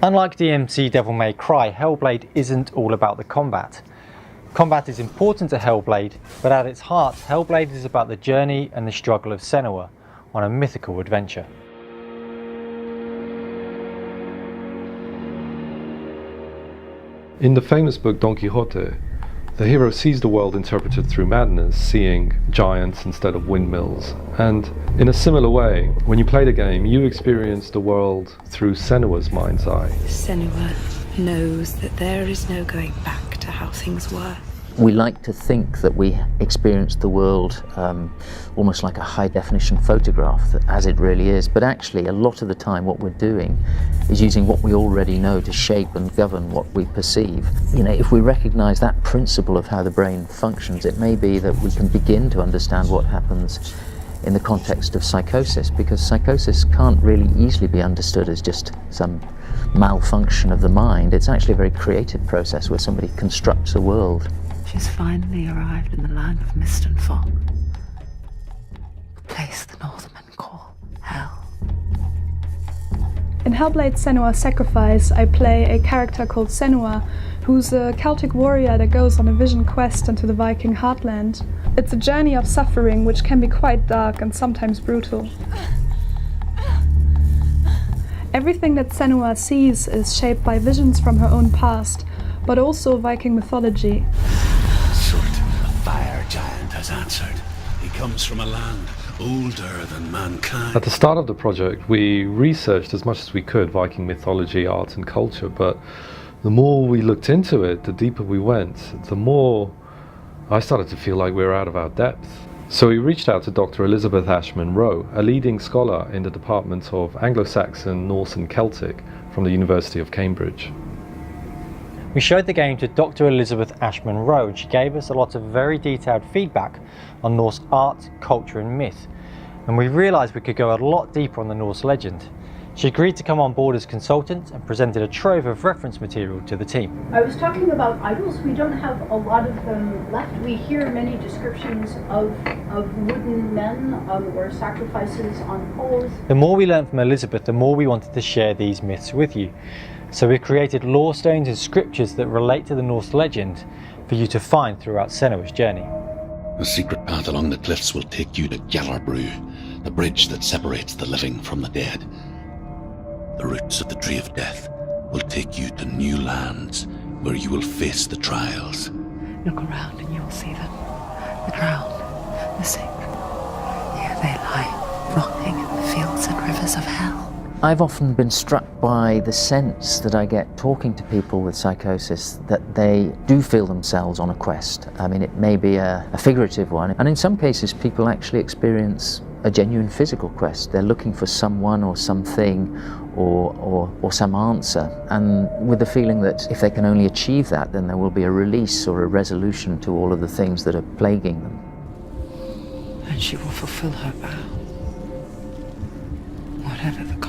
Unlike DMC Devil May Cry, Hellblade isn't all about the combat. Combat is important to Hellblade, but at its heart, Hellblade is about the journey and the struggle of Senua on a mythical adventure. In the famous book Don Quixote, the hero sees the world interpreted through madness, seeing giants instead of windmills. And in a similar way, when you play the game, you experience the world through Senua's mind's eye. Senua knows that there is no going back to how things were. We like to think that we experience the world almost like a high-definition photograph, as it really is, but actually a lot of the time what we're doing is using what we already know to shape and govern what we perceive. You know, if we recognize that principle of how the brain functions, it may be that we can begin to understand what happens in the context of psychosis, because psychosis can't really easily be understood as just some malfunction of the mind. It's actually a very creative process where somebody constructs a world. She's finally arrived in the land of mist and fog, a place the Northmen call Hell. In Hellblade Senua Sacrifice, I play a character called Senua, who's a Celtic warrior that goes on a vision quest into the Viking heartland. It's a journey of suffering which can be quite dark and sometimes brutal. Everything that Senua sees is shaped by visions from her own past, but also Viking mythology. A fire giant has answered. He comes from a land older than mankind. At the start of the project, we researched as much as we could Viking mythology, art and culture, but the more we looked into it, the deeper we went, the more I started to feel like we were out of our depth. So we reached out to Dr. Elizabeth Ashman Rowe, a leading scholar in the Department of Anglo-Saxon, Norse and Celtic from the University of Cambridge. We showed the game to Dr. Elizabeth Ashman Rowe, and she gave us a lot of very detailed feedback on Norse art, culture and myth, and we realised we could go a lot deeper on the Norse legend. She agreed to come on board as consultant and presented a trove of reference material to the team. I was talking about idols. We don't have a lot of them left. We hear many descriptions of wooden men or sacrifices on poles. The more we learned from Elizabeth, the more we wanted to share these myths with you. So we created lore stones and scriptures that relate to the Norse legend for you to find throughout Senua's journey. A secret path along the cliffs will take you to Gjallarbrú, the bridge that separates the living from the dead. The roots of the Tree of Death will take you to new lands where you will face the trials. Look around and you will see them. The drowned, the sick. Here they lie, rotting in the fields and rivers of hell. I've often been struck by the sense that I get talking to people with psychosis that they do feel themselves on a quest. I mean, it may be a figurative one, and in some cases people actually experience a genuine physical quest. They're looking for someone or something or some answer, and with the feeling that if they can only achieve that, then there will be a release or a resolution to all of the things that are plaguing them. And she will fulfill her vow, whatever the cost.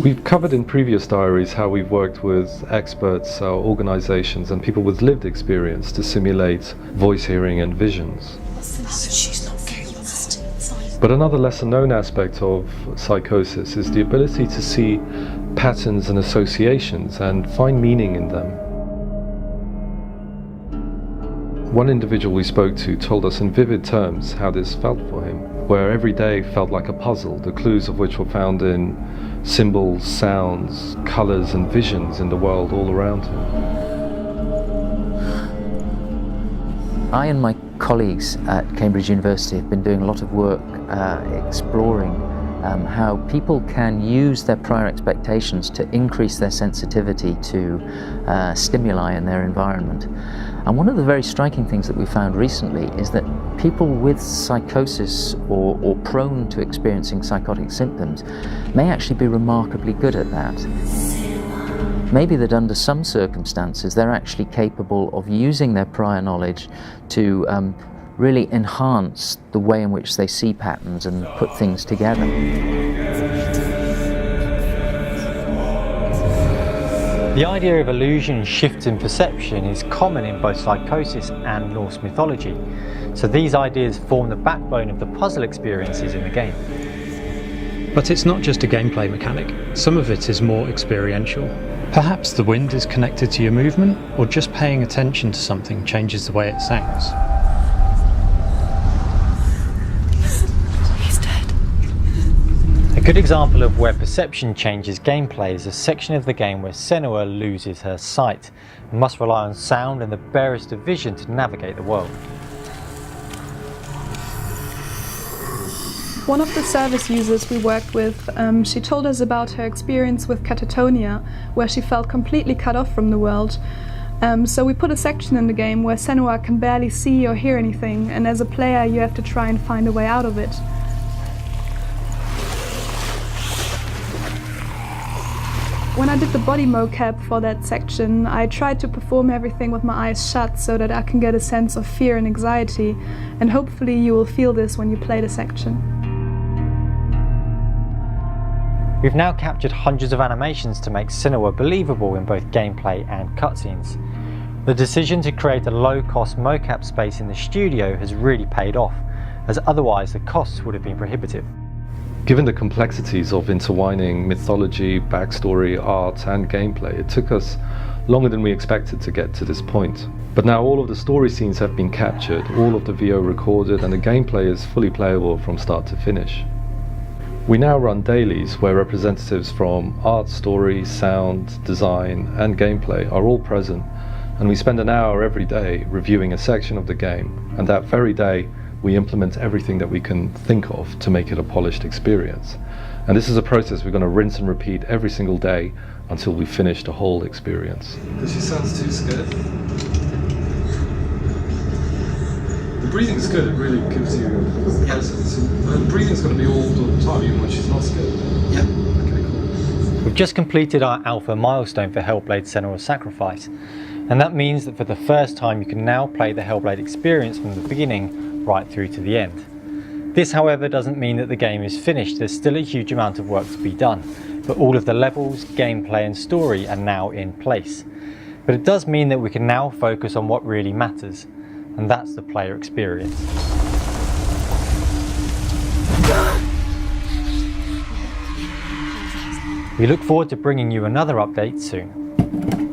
We've covered in previous diaries how we've worked with experts, organisations and people with lived experience to simulate voice hearing and visions. But another lesser-known aspect of psychosis is the ability to see patterns and associations and find meaning in them. One individual we spoke to told us in vivid terms how this felt for him, where every day felt like a puzzle, the clues of which were found in symbols, sounds, colours and visions in the world all around him. I and my colleagues at Cambridge University have been doing a lot of work exploring how people can use their prior expectations to increase their sensitivity to stimuli in their environment. And one of the very striking things that we found recently is that people with psychosis or prone to experiencing psychotic symptoms may actually be remarkably good at that. Maybe that under some circumstances they're actually capable of using their prior knowledge to really enhance the way in which they see patterns and put things together. The idea of illusion and shifts in perception is common in both psychosis and Norse mythology, so these ideas form the backbone of the puzzle experiences in the game. But it's not just a gameplay mechanic, some of it is more experiential. Perhaps the wind is connected to your movement, or just paying attention to something changes the way it sounds. He's dead. A good example of where perception changes gameplay is a section of the game where Senua loses her sight and must rely on sound and the barest of vision to navigate the world. One of the service users we worked with, she told us about her experience with catatonia, where she felt completely cut off from the world. So we put a section in the game where Senua can barely see or hear anything, and as a player you have to try and find a way out of it. When I did the body mocap for that section, I tried to perform everything with my eyes shut so that I can get a sense of fear and anxiety, and hopefully you will feel this when you play the section. We've now captured hundreds of animations to make Senua believable in both gameplay and cutscenes. The decision to create a low-cost mocap space in the studio has really paid off, as otherwise the costs would have been prohibitive. Given the complexities of intertwining mythology, backstory, art and gameplay, it took us longer than we expected to get to this point. But now all of the story scenes have been captured, all of the VO recorded, and the gameplay is fully playable from start to finish. We now run dailies where representatives from art, story, sound, design and gameplay are all present, and we spend an hour every day reviewing a section of the game, and that very day we implement everything that we can think of to make it a polished experience. And this is a process we're going to rinse and repeat every single day until we finish the whole experience. Because she sounds too scared. The breathing's good, it really gives you a presence. The breathing's going to be all the time, even when she's not scared. Yeah. Okay, cool. We've just completed our alpha milestone for Hellblade Senua's Sacrifice, and that means that for the first time you can now play the Hellblade experience from the beginning right through to the end. This, however, doesn't mean that the game is finished. There's still a huge amount of work to be done, but all of the levels, gameplay and story are now in place. But it does mean that we can now focus on what really matters, and that's the player experience. We look forward to bringing you another update soon.